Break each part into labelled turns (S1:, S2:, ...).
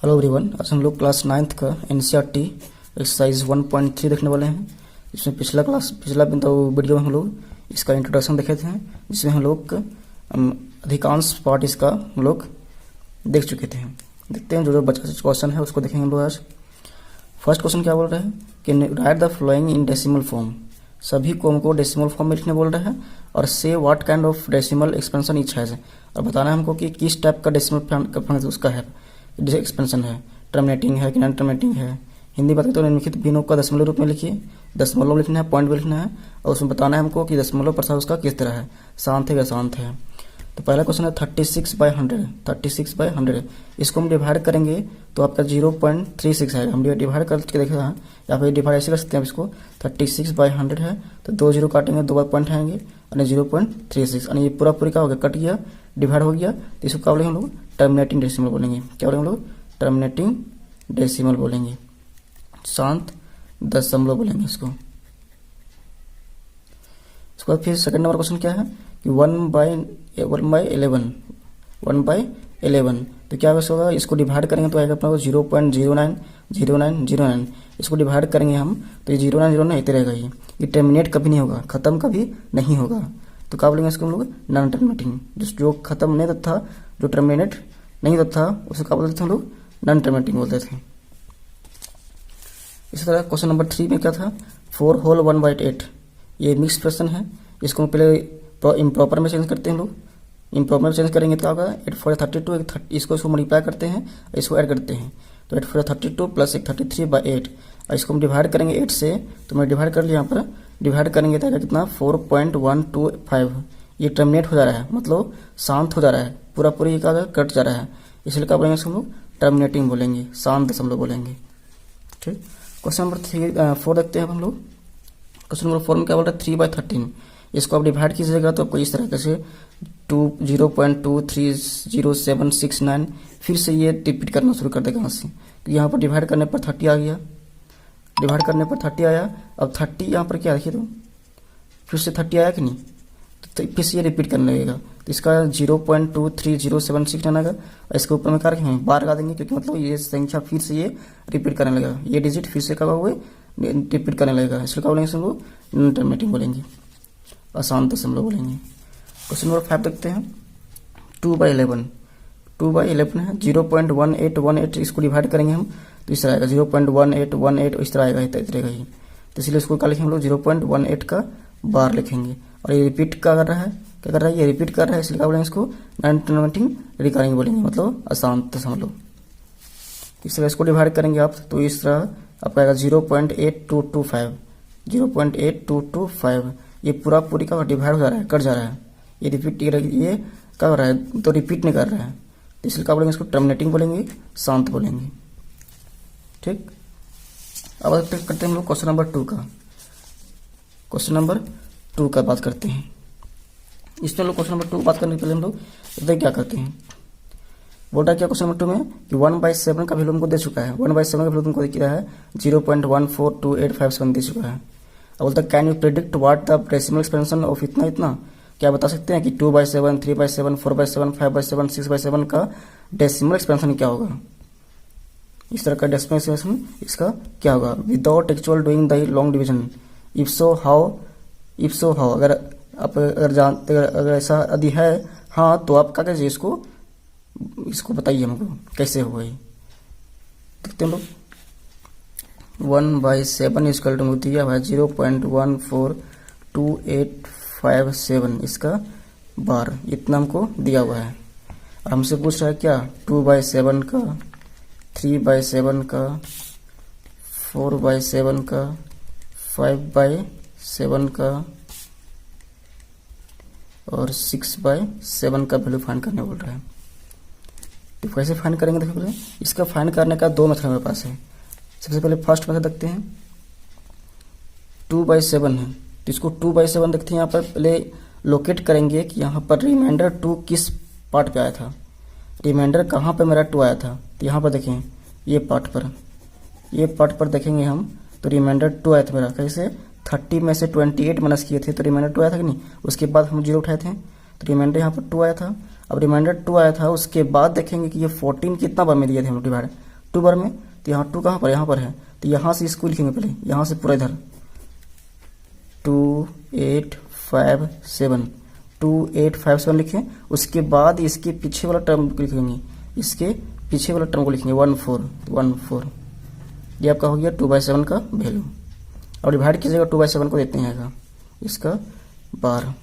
S1: Hello everyone, आज हम लोग क्लास 9th का एनसीईआरटी एक्सरसाइज 1.3 देखने वाले हैं। इसमें पिछला वीडियो में हम लोग इसका इंट्रोडक्शन देखे थे, जिसमें हम लोग अधिकांश पार्ट इसका हम लोग देख चुके थे। देखते हैं जो बचा क्वेश्चन है उसको देखेंगे हम लोग आज। फर्स्ट क्वेश्चन क्या बोल रहा है कि right the following in decimal form. सभी को हमको डेसिमल फॉर्म में लिखने बोल रहा है और से what kind of decimal expansion each has, और बताना है हमको कि किस टाइप का डेसिमल फॉर्म उसका है, जैसे एक्सपेंशन है, टर्मिनेटिंग है कि नॉन टर्मिनेटिंग है। हिंदी बात तो निम्नलिखित भिन्नों का दशमलव रूप में लिखिए। दशमलव लिखना है, पॉइंट भी लिखना है, और उसमें बताना है हमको कि दशमलव प्रसार उसका किस तरह है, शांत है या शांत है। तो पहला क्वेश्चन है 36/100। 36/100 इसको हम डिवाइड करेंगे तो आपका 0.36 आएगा। हम डिवाइड करके देखा है, या फिर डिवाइड ऐसे कर सकते हैं इसको। 36/100 है तो 2 0 काटेंगे, 2 बार पॉइंट आएंगे और 0.36, और ये पूरा का हो गया, कट गया, डिवाइड हो गया। तो इसको क्या बोलेंगे हम लोग? टर्मिनेटिंग डेसिमल बोलेंगे। क्या बोलेंगे हम लोग? टर्मिनेटिंग डेसिमल बोलेंगे, शांत दशमलव बोलेंगे इसको। इसके बाद फिर सेकंड नंबर क्वेश्चन क्या है कि 1/11। 1/11 तो क्या होगा? इसको डिवाइड करेंगे तो आएगा अपना 0.090909। इसको डिवाइड करेंगे हम तो ये 0.09 इतने रहेगा। ये टर्मिनेट कभी नहीं होगा, खत्म कभी नहीं होगा। तो क्या बोलेंगे इसको हम लोग? Non terminating. जो खत्म नहीं होता था, जो टर्मिनेट नहीं होता था, उसे क्या बोलते थे हम लोग? नॉन टर्मिनेटिंग बोलते थे। इसी तरह क्वेश्चन नंबर 3 में क्या था? 4 होल 1/8। ये मिक्स फ्रैक्शन है। इसको हम पहले इम्प्रॉपर में चेंज करते हैं हम लोग। इम्प्रॉपर में चेंज करेंगे तो होगा 8 4 32। इसको मल्टीप्लाई करते हैं, इसको ऐड करते हैं तो 8 4 32 प्लस 1 33/8। और इसको हम डिवाइड करेंगे 8 से, तो मैं डिवाइड कर लिया यहाँ पर। डिवाइड करेंगे तो कितना? 4.125। ये टर्मिनेट हो जा रहा है, मतलब शांत हो जा रहा है, पूरा ये क्या कट जा रहा है, इसलिए क्या बोलेंगे इसको हम लोग? टर्मिनेटिंग बोलेंगे, शांत दशमलव बोलेंगे। ठीक। क्वेश्चन नंबर 4 देखते हैं हम लोग। क्वेश्चन नंबर 4 में क्या बोल रहा है? 3/13। इसको आप डिवाइड कीजिएगा तो आपको इस तरह से 0.230769। फिर से ये रिपीट करना शुरू कर देगा यहाँ से। तो यहाँ पर डिवाइड करने पर 30 आ गया, डिवाइड करने पर 30 आया। अब 30 यहाँ पर क्या देखिए, तो फिर से 30 आया कि नहीं, तो फिर से ये रिपीट करने लगेगा। तो इसका 0.230769 आएगा। और इसके ऊपर में क्या रखेंगे? बार लगा देंगे, क्योंकि मतलब ये संख्या फिर से ये रिपीट करने लगेगा। ये डिजिट फिर से क्या हुआ? रिपीट करने लगेगा। इसलिए क्या बोलेंगे? इसको नॉन टर्मिनेटिंग बोलेंगे, अशांत दशमलव बोलेंगे। क्वेश्चन नंबर 5 देखते हैं। 2/11। 2/11 है। 0.1818 इसको डिवाइड करेंगे हम तो इस तरह आएगा 0.1818, इस तरह आएगा, इस तरह ही। तो इसलिए इसको क्या लिखेंगे हम लोग? 0.18 का बार लिखेंगे। और ये रिपीट क्या कर रहा है? क्या कर रहा है? ये रिपीट कर रहा है, इसलिए क्या बोलेंगे इसको? नॉन टर्मिनेटिंग रिकरिंग बोलेंगे, मतलब अशांत दशमलव। इस तरह इसको डिवाइड करेंगे आप तो इस तरह आपका आएगा 0.8225। 0.8225 ये पूरा का डिवाइड हो जा रहा है, कट जा रहा है। ये रिपीट ये क्या कर रहा है? तो रिपीट नहीं कर रहा है, तो इसलिए क्या बोलेंगे? इसको टर्मिनेटिंग बोलेंगे, शांत बोलेंगे। ठीक। अब करते हैं हम लोग क्वेश्चन नंबर 2 का। क्वेश्चन नंबर 2 का बात करते हैं। इसमें लोग क्वेश्चन नंबर 2 बात करने के पहले हम लोग क्या करते हैं? बोल रहा है क्या क्वेश्चन नंबर 2 में कि 1/7 का वैल्यू हमको दे चुका है। 1/7 का वैल्यू तुमको दिया है 0.142857 दे चुका है। अब बोलता है can you predict what the decimal expansion of इतना इतना। क्या बता सकते हैं कि 2/7, 3/7, 4/7, 5/7, 6/7 का डेसिमल एक्सपेंशन क्या होगा? इस तरह का डेसिमल एक्सपेंशन इसका क्या होगा? Without actual doing the long division. If so how. अगर आप जानते, अगर ऐसा यदि है हाँ, तो आप क्या कीजिए? इसको बताइए हमको कैसे होगा ये। देखते हैं लोग। 1/7 इक्वल टू दिया हुआ है 0.142857 इसका बार, इतना हमको दिया हुआ है। और हमसे पूछ रहा है क्या? 2/7 का, 3/7 का, 4/7 का, 5/7 का और 6/7 का वैल्यू फाइंड करने बोल रहा है। तो कैसे फाइंड करेंगे? देखो पहले इसका फाइंड करने का 2 मेथड हमारे पास है। सबसे पहले फर्स्ट मेथड देखते हैं। 2/7 है तो इसको 2/7 देखते हैं। यहाँ पर पहले लोकेट करेंगे कि यहाँ पर रिमाइंडर 2 किस पार्ट पे आया था, रिमाइंडर कहाँ पे मेरा 2 आया था। तो यहाँ पर देखें, ये पार्ट पर देखेंगे हम तो रिमाइंडर 2 आया था मेरा। कैसे? 30 में से 28 माइनस किए थे तो रिमाइंडर 2 आया था कि नहीं। उसके बाद हम 0 उठाए थे तो रिमाइंडर यहाँ पर 2 आया था। अब रिमाइंडर 2 आया था, उसके बाद देखेंगे कि ये 14 कितना बार में दिए थे हम लोग डिवाइड, 2 बार में। तो यहाँ 2 कहाँ पर, यहाँ पर है, तो यहाँ से इसको लिखेंगे पहले, यहाँ से पूरा इधर 2 8 5 7 2 8 5 7 लिखें। उसके बाद इसके पीछे वाला टर्म को लिखेंगे, इसके पीछे वाला टर्म को लिखेंगे 1 4। ये आपका हो गया 2/7 का वैल्यू। और डिवाइड कीजिएगा 2/7 को देते हैं इसका बार।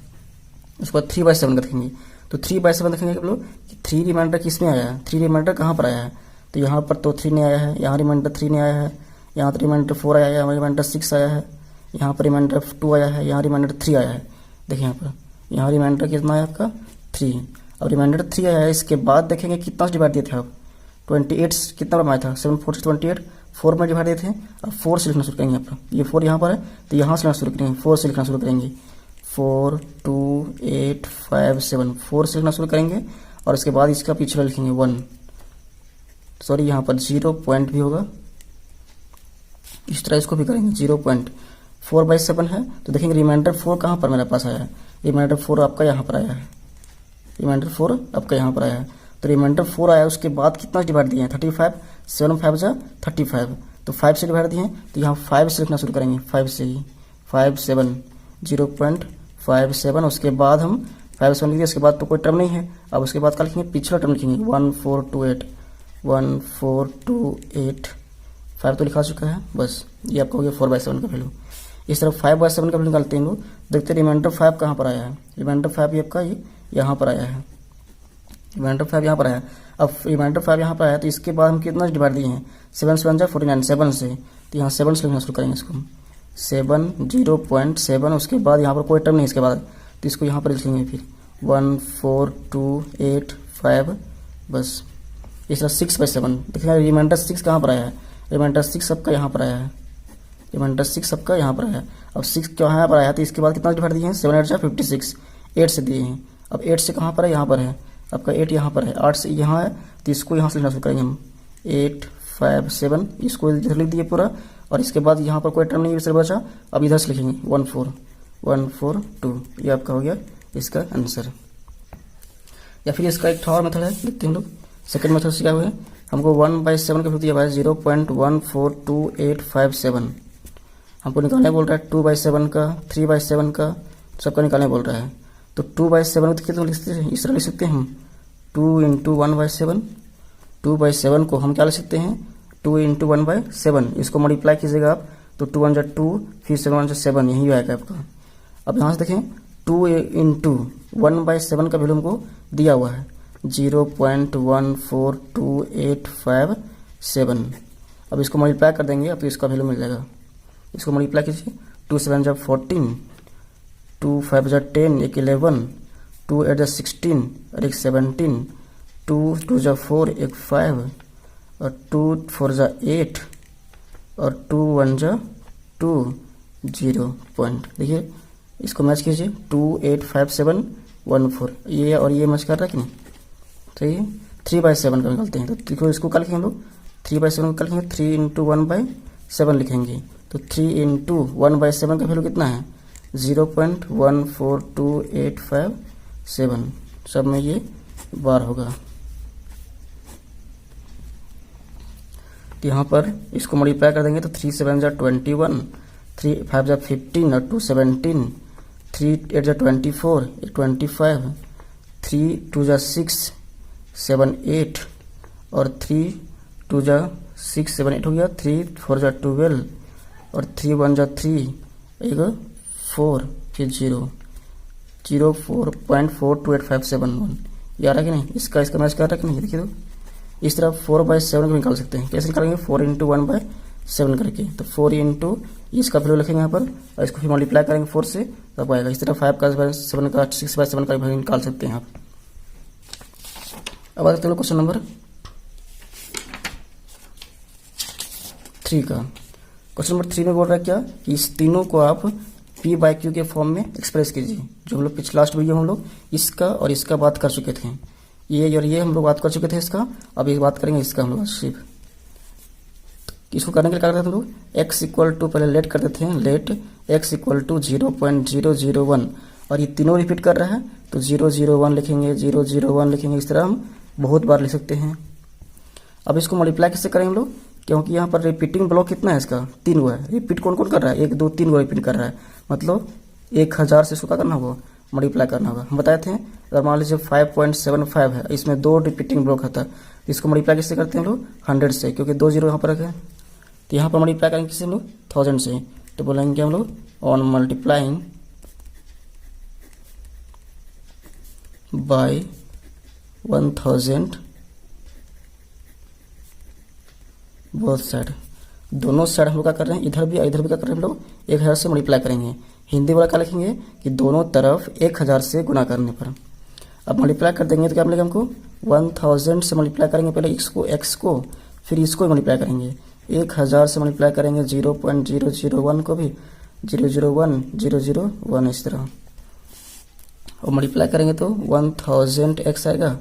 S1: उसके बाद 3/7 का देखेंगे, तो 3/7 देखेंगे आप लोग कि 3 रिमाइंडर किस में आया है, 3 रिमाइंडर कहाँ पर आया है, तो यहाँ पर तो 3 नहीं आया है, यहाँ रिमाइंडर 3 नहीं आया है, यहाँ तो रिमाइंडर 4 आया है, यहाँ रिमाइंडर 6 आया है, यहाँ पर रिमाइंडर 2 आया है, यहाँ रिमाइंडर 3 आया है। देखिए यहाँ रिमाइंडर कितना है आपका 3। अब रिमाइंडर 3 आया है, इसके बाद देखेंगे कितना डिवाइड दिए थे आप, 28 कितना बार आया था, 7 4 28 4 में डिवाइड दिए थे। अब 4 से लिखना शुरू करेंगे, आप ये 4 यहाँ पर है तो यहाँ से लिखना शुरू करेंगे, 4 से लिखना शुरू करेंगे, 4 2 8 5 7 4 से लिखना शुरू करेंगे। और इसके बाद इसका पीछे लिखेंगे 1, सॉरी यहाँ पर 0 पॉइंट भी होगा, इस तरह इसको भी करेंगे 0 पॉइंट। 4/7 है तो देखेंगे रिमाइंडर 4 कहाँ पर मेरे पास आया है, रिमाइंडर 4 आपका यहाँ पर आया है, रिमाइंडर 4 आपका यहाँ पर आया है। तो रिमाइंडर 4 आया, उसके बाद कितना डिवाइड दिए हैं 35, 7 5 जा 35, तो 5 से डिवाइड दिए हैं, तो यहाँ 5 से लिखना शुरू करेंगे, 5 से ही 5 7 0.57। उसके बाद हम 5 7 लिखिए, उसके बाद तो कोई टर्म नहीं है। अब उसके बाद क्या लिखेंगे, पिछला टर्म लिखेंगे 1 4 2 8 1 4 2 8 5 तो लिखा चुका है, बस ये आपका हो गया 4/7 का वैल्यू। इस तरह 5/7 का वैल्यू निकालते हैं लोग, देखते हैं रिमाइंडर 5 कहाँ पर आया है, रिमाइंडर 5 ये आपका यहाँ पर आया है, रिमाइंडर 5 यहाँ पर आया। अब रिमाइंडर 5 यहाँ पर आया तो इसके बाद हम कितना डिवाइड दिए हैं, 7 7 जा 49, 7 से, तो यहाँ 7 से लिखना शुरू करेंगे इसको, 7 0.7। उसके बाद यहाँ पर कोई टर्म नहीं इसके बाद, तो इसको यहाँ पर लिखेंगे फिर 1 4 2 8 5, बस इस तरह 6/7। देखिए रिमाइंडर 6 कहाँ पर आया है, रिमाइंडर 6 सबका यहाँ पर आया है, रिमाइंडर 6 सबका यहाँ पर आया है। अब 6 यहाँ पर आया तो इसके बाद कितना डिवाइड दिए हैं, 7 8 जा 56, 8 से दिए हैं। अब 8 से कहाँ पर है, यहाँ पर है आपका 8 यहाँ पर है, 8 से यहाँ है तो इसको यहाँ से लिखना शुरू करेंगे हम 8 5 7, इसको इधर लिख दिए पूरा। और इसके बाद यहाँ पर कोई टर्म नहीं है बचा, अब इधर से लिखेंगे 1 4 1 4 2, ये आपका हो गया इसका आंसर। या फिर इसका एक और मेथड है, देखते हैं हम लोग। सेकंड मेथड से क्या हुआ है, हमको 1/7 का वैल्यू दिया हुआ है 0.142857, हमको निकालने बोल रहा है 2/7 का, 3/7 का, सबका निकालने बोल रहा है। तो 2/7 कितना लिख सकते हैं, इस तरह लिख सकते हैं हम 2 × 1/7, 2/7 को हम क्या लिख सकते हैं 2 × 1/7, इसको मल्टीप्लाई कीजिएगा आप तो 2 1 2 फिर 7 1 7, यही आएगा आपका। अब यहाँ से देखें 2 × 1/7 का वैल्यू हमको दिया हुआ है 0.142857। अब इसको मल्टीप्लाई कर देंगे, अब इसका वैल्यू मिल जाएगा। इसको मल्टीप्लाई कीजिए, 2 7 जा 14, 2 5 जा 10, एक 11, 2 8 जा 16 और एक 17, 2 2 जा 4, एक 5 और 2 4 जा 8 और 2 1 जा 2, 0 पॉइंट। देखिए इसको मैच कीजिए 2 8 5 7 1 4, ये और ये मैच कर रहा है कि नहीं, सही है। 3/7 का निकालते हैं, तो देखो इसको क्या लिखेंगे हम लोग, 3/7 का लिखेंगे, 3 × 1/7 लिखेंगे। तो 3 × 1/7 का वैल्यू कितना है 0.142857, सब में ये बार होगा। तो यहाँ पर इसको मल्टीप्लाई कर देंगे तो 3 7 जा 21, 3 5 जा 15 और 2 17, 3 8 जा 24, 25, 3 2 जा 6 7 8 और 3 2 जा 6 7 8 हो गया, 3 4 जा 12 और 3 1 जा 3, एक 4 फिर 0.428571, ये आ रहा है कि नहीं, इसका मैच कर रहा है कि नहीं, देखिए तो इस तरह 4/7 को निकाल सकते हैं। कैसे निकालेंगे, 4 × 1/7 करके, तो 4 × इसका वैल्यू लिखेंगे यहाँ पर और इसको फिर मल्टीप्लाई करेंगे 4 से, तब आएगा। इस तरह 5/7 का 6/7 का वैल्यू निकाल सकते हैं आप। अब आते हैं क्वेश्चन नंबर 3 का। क्वेश्चन नंबर 3 में बोल रहा है क्या कि इस तीनों को आप P/Q के फॉर्म में एक्सप्रेस कीजिए। जो हम लोग पिछले लास्ट वीडियो हम लोग इसका और इसका बात कर चुके थे, ये और ये हम लोग बात कर चुके थे इसका, अब एक बात करेंगे इसका हम लोग सिर्फ। इसको करने के लिए क्या करते थे हम लोग, x = पहले लेट करते थे, लेट x = 0.001 और ये तीनों रिपीट कर रहा है तो 001 लिखेंगे, 001 लिखेंगे। इस तरह हम बहुत बार लिख सकते हैं। अब इसको मल्टीप्लाई कैसे करेंगे हम लोग, क्योंकि यहाँ पर रिपीटिंग ब्लॉक कितना है इसका, 3 गो है। रिपीट कौन कौन कर रहा है, 1 2 3 गो रिपीट कर रहा है, मतलब 1000 से इसको क्या करना होगा, मल्टीप्लाई करना होगा। हम बताए थे अगर मान लीजिए 5.75 है, इसमें 2 रिपीटिंग ब्लॉक होता है, इसको मल्टीप्लाई कैसे करते हैं हम लोग, 100 से, क्योंकि 2 जीरो यहाँ पर रखे हैं। तो यहाँ पर मल्टीप्लाई करेंगे किससे हम लोग, 1000 से। तो बोलेंगे हम लोग on multiplying by 1000 both side, दोनों साइड हम लोग क्या कर रहे हैं, इधर भी इधर भी क्या कर रहे हैं हम लोग 1000 से मल्टीप्लाई करेंगे। हिंदी वाला क्या लिखेंगे कि दोनों तरफ 1000 से गुना करने पर। अब मल्टीप्लाई कर देंगे तो क्या मिलेगा हमको, 1000 से मल्टीप्लाई करेंगे पहले x को, फिर इसको मल्टीप्लाई करेंगे। 1000 से मल्टीप्लाई करेंगे 0.001 को भी, 001 001 इस तरह, और मल्टीप्लाई करेंगे तो 1000x आएगा।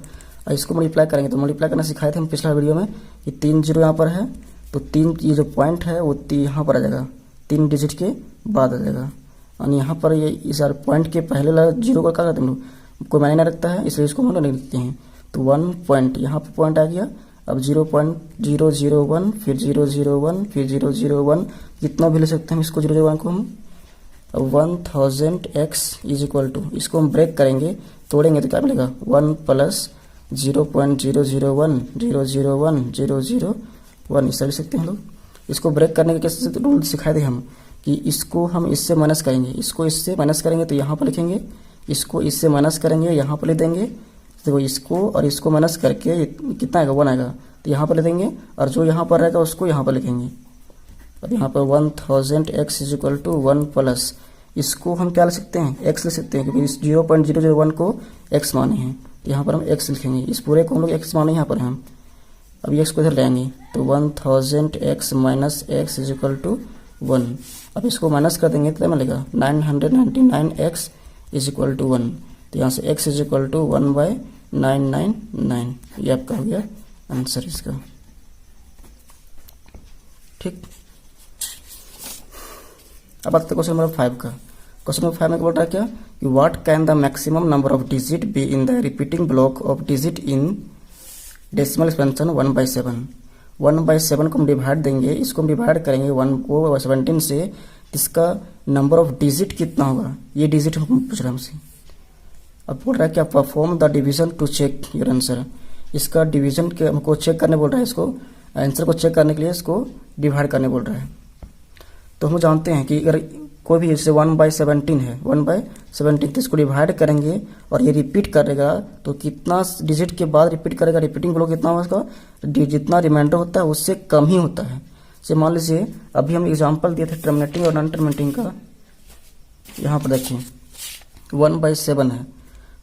S1: और इसको मल्टीप्लाई करेंगे तो मल्टीप्लाई करना सिखाए थे हम पिछला वीडियो में कि 3 जीरो यहाँ पर है, तो 3 ये जो पॉइंट है वो यहाँ पर आ जाएगा, 3 डिजिट के बाद आ जाएगा। और यहाँ पर ये इस पॉइंट के पहले वाला जीरो को क्या करते हैं हम लोग, कोई मायने नहीं रखता है, इसलिए इसको हम लोग नहीं लिखते हैं। तो 1 पॉइंट यहाँ पर पॉइंट आ गया। अब 0.001 फिर 001 फिर 001, कितना भी ले सकते हैं इसको 001 को हम। अब 1000x इज इक्वल टू, इसको हम ब्रेक करेंगे, तोड़ेंगे तो क्या मिलेगा, 1 प्लस 0.001 001 001 इस तरह लिख सकते हैं हम लोग। इसको ब्रेक करने के कैसे रूल सिखाए थे हम कि इसको हम इससे माइनस करेंगे, इसको इससे माइनस करेंगे तो यहाँ पर लिखेंगे, इसको इससे माइनस करेंगे यहाँ पर लिख देंगे। देखो इसको और इसको माइनस करके कितना आएगा, 1 आएगा, तो यहाँ पर लिख देंगे, और जो यहाँ पर रहेगा उसको यहाँ पर लिखेंगे। अब यहाँ पर 1000x is equal to 1 plus, इसको हम क्या लिख सकते हैं, x लिख सकते हैं, क्योंकि इस 0.001 को x माने हैं, तो यहाँ पर हम x लिखेंगे। इस पूरे को हम लोग x माने यहाँ पर हम। अब x को इधर लाएंगे तो 1000x minus x is equal to 1। अब इसको माइनस कर देंगे तो क्या मिलेगा, 999x इज इक्वल टू 1। तो यहाँ से x इज इक्वल टू 1/999, ये आपका हो गया आंसर इसका। ठीक, अब आते क्वेश्चन नंबर 5 का। क्वेश्चन नंबर 5 में बोल रहा है क्या कि what can the maximum number of digit be in the repeating block of digit in decimal expansion 1/7। 1/7 को हम डिवाइड देंगे, इसको हम डिवाइड करेंगे 1 को 17 से, इसका नंबर ऑफ डिजिट कितना होगा, ये डिजिट हम पूछ रहे हैं हमसे। अब बोल रहा है क्या perform the division to check your answer, इसका डिवीजन के हमको चेक करने बोल रहा है, इसको आंसर को चेक करने के लिए इसको डिवाइड करने बोल रहा है। तो हम जानते हैं कि अगर कोई भी जैसे 1/17 है, 1/17 तो इसको डिवाइड करेंगे और ये रिपीट करेगा तो कितना डिजिट के बाद रिपीट करेगा, रिपीटिंग ब्लॉक कितना होगा इसका, जितना रिमाइंडर होता है उससे कम ही होता है। जैसे मान लीजिए अभी हम एग्जांपल दिए थे टर्मिनेटिंग और नॉन टर्मिनेटिंग का, यहाँ पर देखिए 1/7 है,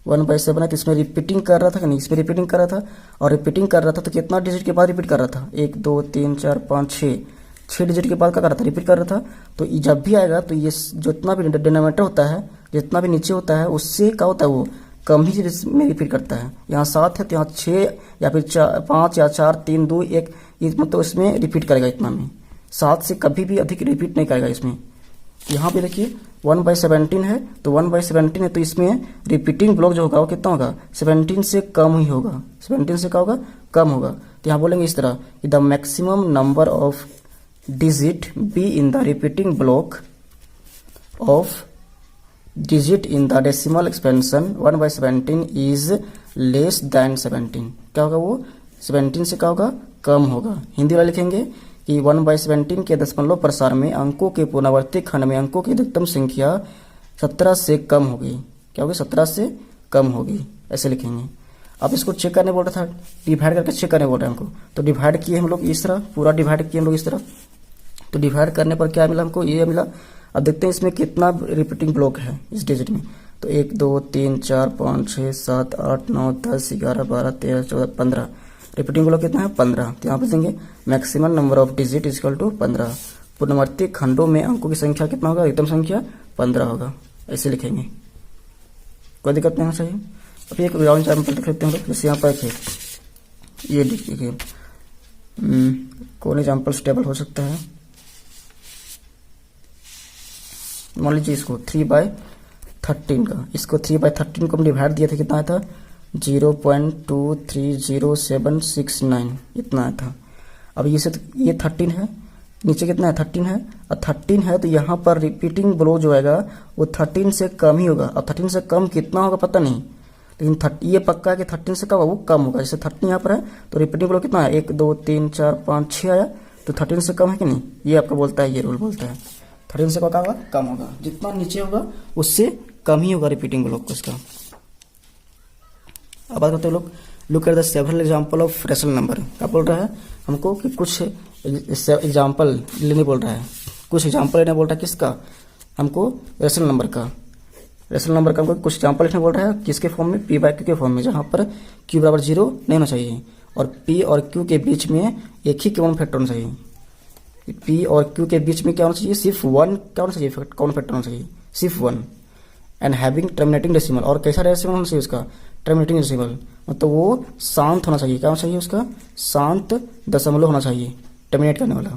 S1: 1/7 है, तो इसमें रिपीटिंग कर रहा था कि नहीं, इसमें रिपीटिंग कर रहा था, और रिपीटिंग कर रहा था तो कितना डिजिट के बाद रिपीट कर रहा था, 1 2 3 4 5 6 डिजिट के बाद क्या कर रहा था, रिपीट कर रहा था। तो जब भी आएगा तो ये जितना भी डिनोमिनेटर होता है, जितना भी नीचे होता है उससे क्या होता है, वो कम ही में रिपीट करता है। यहाँ 7 है तो यहाँ 6 या फिर 5 या 4 3 2 1, मतलब इसमें रिपीट करेगा इतना में, 7 से कभी भी अधिक रिपीट नहीं करेगा इसमें। यहाँ पे देखिए 1/17 है, तो 1/17 है तो इसमें रिपीटिंग ब्लॉक जो होगा वो कितना होगा, 17 से कम ही होगा, 17 से क्या होगा, कम होगा। तो यहाँ बोलेंगे इस तरह कि the maximum number of digit be in the repeating block of digit in the decimal expansion 1/17 is less than 17। क्या होगा वो, 17 से क्या होगा, कम होगा। हिंदी वाला लिखेंगे कि 1/17 के दशमलव प्रसार में अंकों के पुनरावर्ती खंड में अंकों की अधिकतम संख्या 17 से कम होगी। क्या होगी, 17 से कम होगी, ऐसे लिखेंगे। अब इसको चेक करने बोल रहा था, डिवाइड करके चेक करने बोल रहे हैं हमको, तो डिवाइड किए हम लोग इस तरह, पूरा डिवाइड किए हम लोग इस तरह। तो डिवाइड करने पर क्या मिला हमको, ये मिला। अब देखते हैं इसमें कितना रिपीटिंग ब्लॉक है इस डिजिट में। तो 1 2 3 4 5 6 7 8 9 10 11 12 13 14 15 रिपीटिंग ब्लॉक कितना है, 15। तो यहाँ पे देंगे maximum number of digit equal to 15। पुनरावर्ती खंडों में अंकों की संख्या कितना होगा, एकदम संख्या 15 होगा, ऐसे लिखेंगे, कोई दिक्कत नहीं होना चाहिए। अभी एक उदाहरण एग्जाम्पल देख लेते हैं हम लोग। जैसे यहाँ पर ये देखिए कौन एग्जाम्पल स्टेबल हो सकता है। मान लीजिए इसको 3/15 13 का, इसको 3/13 को हम डिवाइड दिया था, कितना आया था 0.230769 इतना आया था। अब ये 13 है, नीचे कितना है 13 है, और 13 है तो यहाँ पर रिपीटिंग ब्लो जो आएगा वो 13 से कम ही होगा। अब 13 से कम कितना होगा पता नहीं, लेकिन ये पक्का है कि 13 से कम वो कम होगा। जैसे 13 यहाँ पर है तो रिपीटिंग ब्लो कितना है 1 2 3 4 5 6 आया, तो 13 से कम है कि नहीं, ये आपका बोलता है, ये रूल बोलता है 13 से क्या होगा कम होगा, जितना नीचे होगा उससे कम ही होगा रिपीटिंग ब्लो को इसका। अब बात करते हैं लोग, look at the several example of rational number. क्या बोल रहा है हमको कि कुछ एग्जांपल लेने बोल रहा है, कुछ एग्जांपल लेने बोल रहा है, किसका, हमको रेशनल नंबर का। रेशनल नंबर का हमको कुछ एग्जांपल लिखने बोल रहा है, किसके फॉर्म में, p बाय q के फॉर्म में, जहां पर q बराबर 0 नहीं होना चाहिए और p और q के बीच में एक ही कॉमन फैक्टर होना चाहिए। p और q के बीच में क्या होना चाहिए, सिर्फ 1 क्या होना चाहिए, कॉमन फैक्टर होना चाहिए, सिर्फ 1। एंड हैविंग टर्मिनेटिंग डेसिमल, और कैसा डेसिमल होना चाहिए उसका, टर्मिनेटिंग डेसिमल, मतलब वो शांत होना चाहिए, क्या होना चाहिए उसका, शांत दशमलव होना चाहिए, टर्मिनेट करने वाला।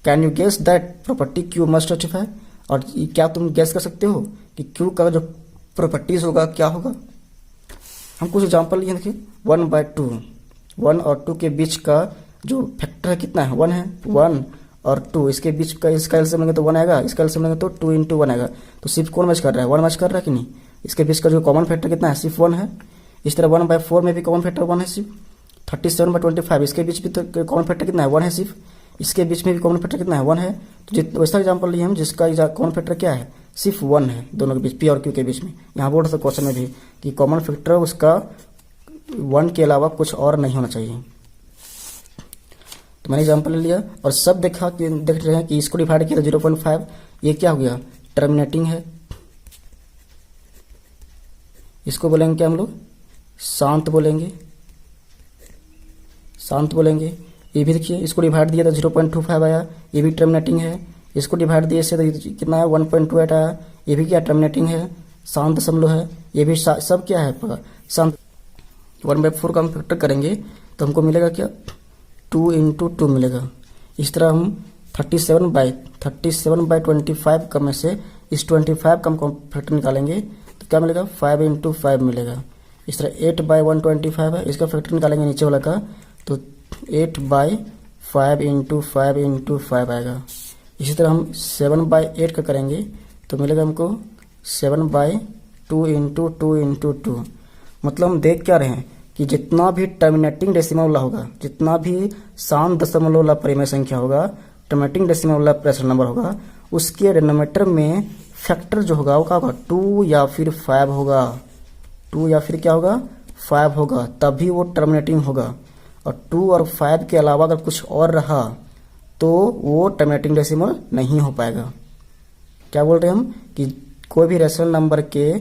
S1: Can you guess that property q must rectify, और क्या तुम गेस कर सकते हो कि क्यू का जो प्रॉपर्टीज होगा क्या होगा। हम कुछ एग्जांपल लिए, देखिए 1/2, 1 और 2 के बीच का जो फैक्टर है कितना है, 1 है, 1 और 2 इसके बीच का, इसका एलसीएम लेंगे तो 1 आएगा, इसका एलसीएम लेंगे तो 2 × 1 आएगा, तो सिर्फ कौन मैच कर रहा है, 1 मैच कर रहा है कि नहीं। इसके बीच का जो कॉमन फैक्टर कितना है, सिर्फ 1 है। इस तरह 1/4 में भी कॉमन फैक्टर 1 है सिर्फ। 37/25 इसके बीच भी तो कॉमन फैक्टर कितना है, 1 है सिर्फ। इसके बीच में भी कॉमन फैक्टर कितना है, 1 है। तो वैसा एग्जाम्पल लिए हम जिसका कॉमन फैक्टर क्या है, सिर्फ 1 है, दोनों के बीच, p और q के बीच में। यहाँ बोर्ड था क्वेश्चन में भी कि कॉमन फैक्टर उसका 1 के अलावा कुछ और नहीं होना चाहिए। तो मैंने एग्जाम्पल ले लिया और सब देख रहे हैं कि इसको डिवाइड किया 0.5, ये क्या हो गया, टर्मिनेटिंग है। इसको बोलेंगे क्या हम लोग, शांत बोलेंगे, शांत बोलेंगे। ये भी देखिए, इसको डिवाइड दिया था 0.25 आया, ये भी टर्मिनेटिंग है। इसको डिवाइड दिए से तो कितना है 1.28 आया, ये भी क्या टर्मिनेटिंग है, शांत दशमलव है। ये भी सब क्या है शांत। 1/4 का हम फैक्टर करेंगे तो हमको मिलेगा क्या, 2 × 2 मिलेगा। इस तरह हम 37/25 का में से इस 25 का हम फैक्टर निकालेंगे तो क्या मिलेगा, 5 × 5 मिलेगा। इस तरह 8/125 है, इसका फैक्टर निकालेंगे नीचे वाला का तो 8/5 × 5 × 5 आएगा। इसी तरह हम 7/8 का करेंगे तो मिलेगा हमको 7/2 × 2 × 2। मतलब हम देख क्या रहे हैं कि जितना भी टर्मिनेटिंग डेसिमल वाला होगा, जितना भी शांत दशमलव वाला परिमेय संख्या होगा, टर्मिनेटिंग डेसिमल वाला रेशनल नंबर होगा, उसके डिनोमिनेटर में फैक्टर जो होगा वो क्या होगा, 2 या फिर 5 होगा, 2 या फिर क्या होगा 5 होगा, तभी वो टर्मिनेटिंग होगा। और 2 और 5 के अलावा अगर कुछ और रहा तो वो टर्मिनेटिंग डेसिमल नहीं हो पाएगा। क्या बोल रहे हैं हम कि कोई भी रेशनल नंबर के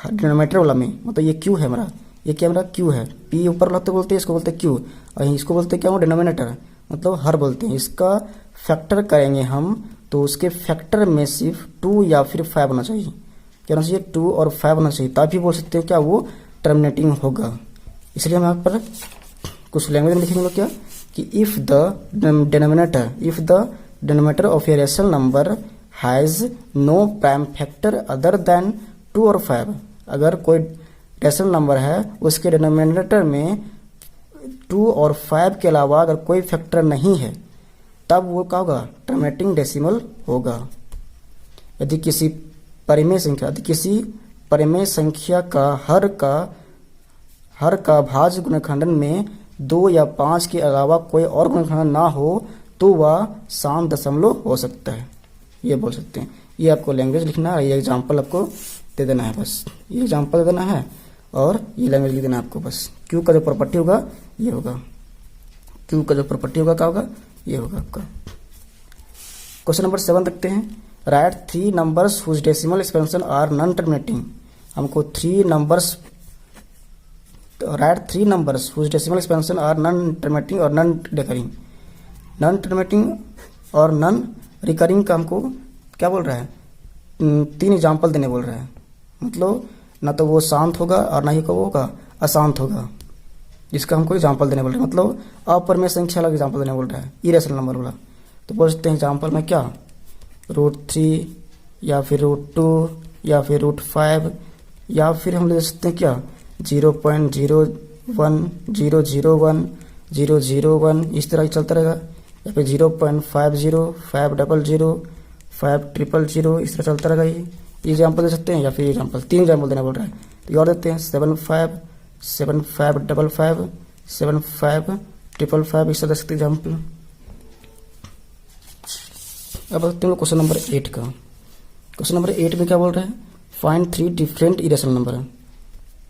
S1: डिनोमिनेटर वाला में, मतलब ये क्यू है हमारा, ये क्या हमारा क्यू है, पी ऊपर वाला तो बोलते हैं, इसको बोलते हैं क्यू, और इसको बोलते हैं क्या, वो डिनोमिनेटर मतलब हर बोलते हैं। इसका फैक्टर करेंगे हम तो उसके फैक्टर में सिर्फ 2 या फिर 5 होना चाहिए। क्या होना चाहिए, 2 और 5 होना चाहिए, तभी बोल सकते हैं क्या वो टर्मिनेटिंग होगा। इसलिए हम यहाँ पर कुछ लैंग्वेज में लिखेंगे लोग क्या कि if the denominator of a rational number has no prime factor other than 2 और 5, अगर कोई रेशनल नंबर है उसके डिनोमिनेटर में 2 और 5 के अलावा अगर कोई फैक्टर नहीं है तब वो क्या होगा, टर्मिनेटिंग डेसिमल होगा। यदि किसी परिमेय संख्या का हर का भाज्य गुणनखंडन में 2 या 5 के अलावा कोई और गुणनखंडन ना हो तो वह शांत दशमलव हो सकता है, ये बोल सकते हैं। ये आपको लैंग्वेज लिखना है, ये एग्जाम्पल आपको दे देना है, बस ये एग्जाम्पल दे देना है और ये लैंग्वेज लिख देना है आपको बस। क्यू का जो प्रॉपर्टी होगा ये होगा, क्यू का जो प्रॉपर्टी होगा क्या होगा, ये होगा आपका। क्वेश्चन नंबर 7 देखते हैं, write 3 numbers whose decimal expansion are non terminating. हमको 3 numbers write 3 numbers whose decimal expansion are non terminating और नॉन रिकरिंग। नॉन टर्मिनेटिंग और नॉन रिकरिंग का हमको क्या बोल रहा है, 3 एग्जाम्पल देने बोल रहा है। मतलब ना तो वो शांत होगा और ना ही वो होगा अशांत होगा, जिसका हमको एग्जाम्पल देने बोल रहे हैं। मतलब अपरिमेय संख्या वाला एग्जाम्पल देने बोल रहा है, इरेशनल नंबर वाला। तो बोल सकते हैं एग्जाम्पल में क्या, √3 या फिर √2 या फिर √5, या फिर हम ले सकते हैं क्या 0.01, इस तरह चलता रहेगा, या फिर 0.50, 500, 500, इस तरह चलता रहेगा। ये एग्जाम्पल दे सकते हैं, या फिर एग्जाम्पल 3 एग्जाम्पल देना बोल रहा है तो ये और देते हैं 75, 7555, 7555, इस तरह दे सकते एग्जाम्पल। अब देखते हैं क्वेश्चन नंबर 8 का। क्वेश्चन नंबर 8 में क्या बोल रहा है, find 3 different irrational number.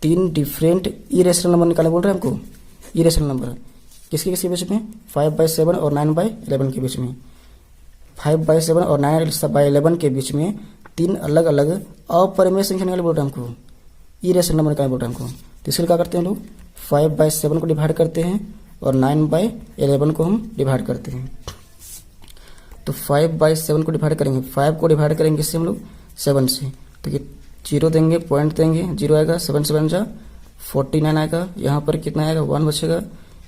S1: 3 different irrational number निकालने बोल रहे हैं हमको। इरेशनल नंबर किसके किसके बीच में, 5/7 और 9/11 के बीच में। 5/7 और 9/11 के बीच में 3 अलग अलग अपरिमेय संख्या निकालने बोल रहे हैं हमको। इरेशनल नंबर निकालने बोल रहे हैं हमको। तो इसके लिए क्या करते हैं लोग, 5/7 को डिवाइड करते हैं और 9/11 को हम डिवाइड करते हैं। तो 5/7 को डिवाइड करेंगे, 5 को डिवाइड करेंगे इससे हम लोग 7 से, तो ये 0 देंगे, पॉइंट देंगे, 0 आएगा, 7 7 जा 49 आएगा, यहाँ पर कितना आएगा 1 बचेगा,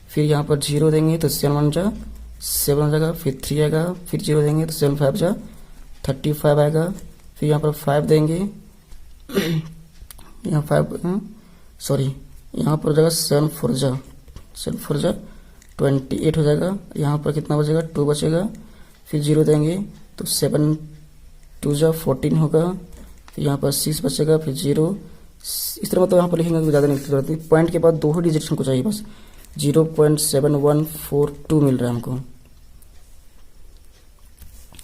S1: फिर यहाँ पर 0 देंगे तो 7 1 जा 7 हो जाएगा, फिर 3 आएगा, फिर 0 देंगे तो 7 5 जा 35 आएगा, फिर यहाँ पर 5 देंगे, यहाँ 5 सॉरी यहाँ पर हो जाएगा 7 4 जा 28 हो जाएगा, यहाँ पर कितना बचेगा 2 बचेगा, फिर 0 देंगे तो 7 2 जा 14 होगा, फिर यहाँ पर 6 बचेगा, फिर 0, इस तरह मतलब यहाँ पर लिखेंगे, ज़्यादा नहीं जरूरत है। पॉइंट के बाद 2 ही डिजिट हमको चाहिए बस, 0.7142 मिल रहा है हमको,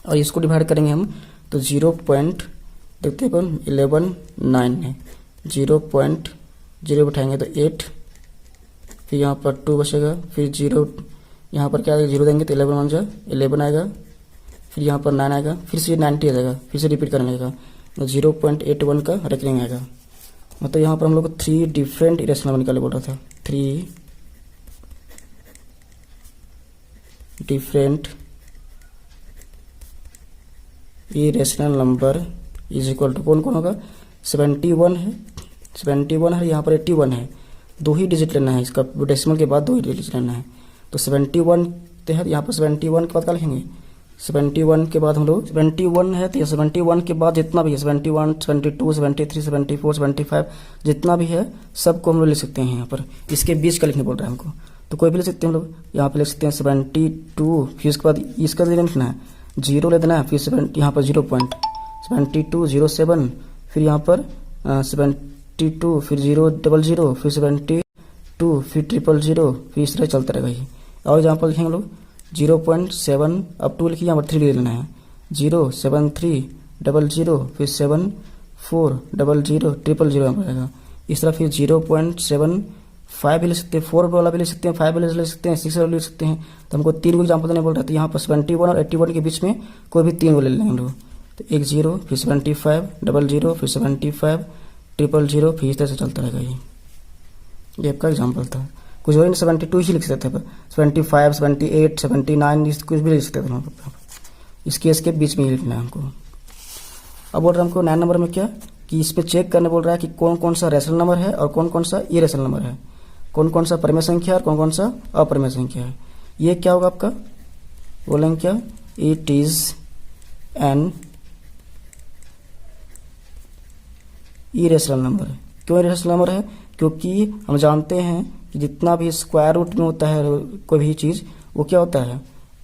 S1: और इसको डिवाइड करेंगे हम तो 0.11 है, 0.0 बैठाएंगे तो 8, फिर यहाँ पर 2 बचेगा, फिर 0 यहाँ पर क्या आएगा 0 देंगे तो 11 1 जा 11 आएगा, फिर यहाँ पर 9 आएगा, फिर से 90 आ जाएगा, फिर से रिपीट करने लगेगा, 0.81 का रेकरिंग आएगा। मतलब यहाँ पर हम लोग को 3 डिफरेंट इरेशनल नंबर निकाले बोल रहा था, 3 different irrational number is equal to कौन कौन होगा, 71 है, 71 है, यहाँ पर 81 है, 2 ही डिजिट लेना है, इसका डेसिमल के बाद 2 ही डिजिट लेना है। तो 71 है, यहाँ पर 71 के बाद क्या लिखेंगे, 71 के बाद हम लोग 71 है तो 71 के बाद जितना भी है 71, 72, 73, 74, 75 जितना भी है सबको हम लोग लिख सकते हैं। यहाँ पर इसके बीच का लिखने बोल रहा है हमको, तो कोई भी लिख सकते हैं हम लोग। यहाँ पे लिख सकते हैं 72, फिर उसके बाद इसका लिखना है 0 ले देना है, फिर 7 यहाँ पर 0.7207, फिर यहाँ पर 72, फिर 000, फिर 72, फिर 000, फिर इस तरह चलता रहेगा ये। और यहाँ पर लिखेंगे लोग 0.7 अब 2 लिखिए, यहाँ पर 3 ले लेना है, 07300, फिर 7400, 000 यहाँ पर आएगा। इस तरह फिर 0.75 भी ले सकते हैं, 4 वाला भी ले सकते हैं, 5 वाला ले सकते हैं, 6 वाला ले सकते हैं। तो हमको 3 को एग्जाम्पल देने बोल रहा था, यहाँ पर 71 और 81 के बीच में कोई भी 3 को ले लेंगे हम लोग। तो 10, फिर 75 00, फिर 75 000, फिर इस तरह से चलता रहेगा ये आपका एग्जाम्पल था। कुछ और 72 ही लिख सकते थे, 75, 78, 79 कुछ भी लिख सकते थे। इस केस के बीच में ही लिखना है हमको। अब बोल रहा है हमको 9 नंबर में क्या कि इस पे चेक करने बोल रहा है कि कौन कौन सा रेशनल नंबर है और कौन कौन सा इरेशनल नंबर है, कौन कौन सा परिमेय संख्या है और कौन कौन सा अपरिमेय संख्या है। ये क्या होगा आपका, बोलेंगे क्या, it is an irrational number. क्यों इरेशनल नंबर है, क्योंकि हम जानते हैं कि जितना भी स्क्वायर रूट में होता है कोई भी चीज वो क्या होता है,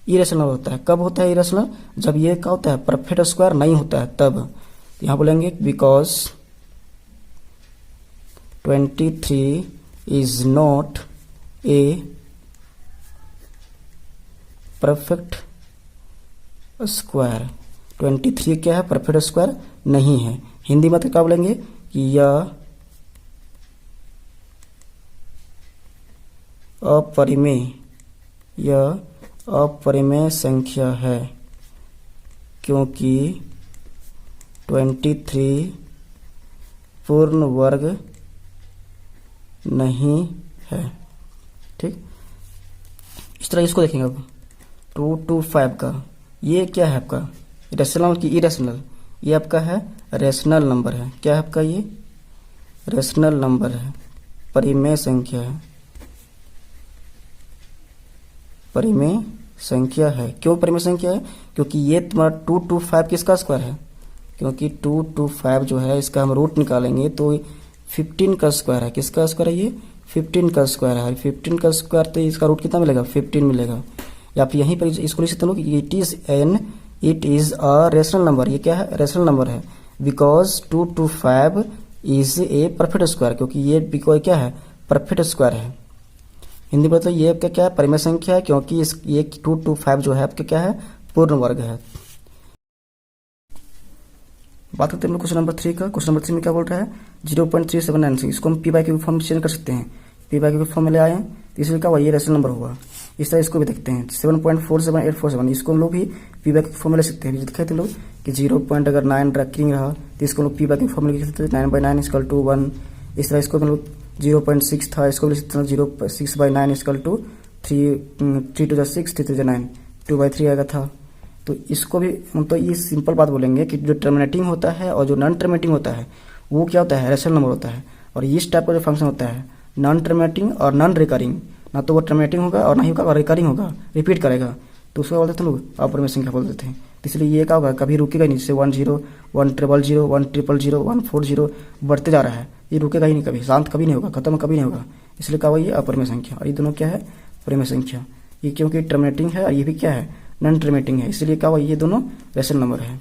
S1: इरेशनल होता है। कब होता है इरेशनल, जब ये क्या होता है, परफेक्ट स्क्वायर नहीं होता है तब। यहां बोलेंगे because 23 is not a perfect square. 23 क्या है, परफेक्ट स्क्वायर नहीं है। हिंदी में तो क्या बोलेंगे कि यह अपरिमेय संख्या है क्योंकि 23 पूर्ण वर्ग नहीं है। ठीक, इस तरह इसको देखेंगे अब 225 का। ये क्या है आपका, रेशनल की इरेशनल, ये आपका है रेशनल नंबर है। क्या है आपका, ये रेशनल नंबर है, परिमेय संख्या है, परिमेय संख्या है। क्यों परिमेय संख्या है, क्योंकि ये तुम्हारा 225 किसका स्क्वायर है, क्योंकि 2 to 5 जो है इसका हम रूट निकालेंगे तो 15 का स्क्वायर है। किसका स्क्वायर है ये? 15 का स्क्वायर है। 15 का स्क्वायर तो इसका रूट कितना मिलेगा? 15 मिलेगा। या फिर यहीं पर इसको लिख सकते हैं कि it is a rational number. ये क्या है? रेशनल नंबर है। Because 2 to 5 is a perfect square, क्योंकि ये बिकॉज क्या है? परफेक्ट स्क्वायर है। हिंदी में तो ये आपका क्या है? परिमेय संख्या है, क्योंकि ये 2 to 5 जो है आपका क्या है? पूर्ण वर्ग है। बात करते हैं हम लोग क्वेश्चन नंबर 3 का। क्वेश्चन नंबर 3 में क्या बोल रहा है? 0.3796। इसको हम पी बाई क्यू फॉर्म में चेंज कर सकते हैं। पी बाई क्यू फॉर्म में ले आए तो इसलिए क्या हुआ? ये रेशनल नंबर हुआ। इस तरह इसको भी देखते हैं 7.47847। इसको हम लोग भी पी बाई क्यू फॉर्म में ले सकते हैं। दिखाए थे लोग कि 0.9 रैंकिंग रहा तो इसको लोग पी बाई क्यू फॉर्म में लिख सकते हैं 9/9 इक्वल टू 1। इस तरह इसको हम लोग 0.6 था, इसको भी लिख सकते हैं 0.6/9 इक्वल टू 3 to 6 3 to 9 2/3 आएगा था। तो इसको भी हम तो ये सिंपल बात बोलेंगे कि जो टर्मिनेटिंग होता है और जो नॉन टर्मिनेटिंग होता है वो क्या होता है? रेशनल नंबर होता है। और इस टाइप का जो फंक्शन होता है नॉन टर्मिनेटिंग और नॉन रिकरिंग, ना तो वो टर्मिनेटिंग होगा और ना ही होगा रिकरिंग होगा, रिपीट करेगा, तो उसको बोलते थे लोग अपरिमेय संख्या बोलते थे। तो इसलिए ये क्या होगा? कभी रुकेगा नहीं। जैसे 10 1000 1100 140 बढ़ते जा रहा है, ये रुकेगा ही नहीं, कभी शांत कभी नहीं होगा, खत्म कभी नहीं होगा। इसलिए क्या हुआ? ये अपरिमेय संख्या। और ये दोनों क्या है? परिमेय संख्या। ये क्योंकि टर्मिनेटिंग है और ये भी क्या है? नॉन टर्मिनेटिंग है, इसलिए क्या हुआ? ये दोनों रेशनल नंबर है।